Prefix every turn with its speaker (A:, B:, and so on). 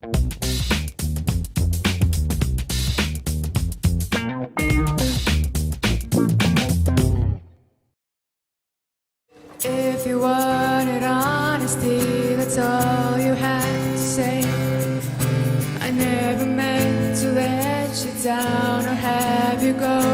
A: If you wanted honesty, that's all you had to say. I never meant to let you down or have you go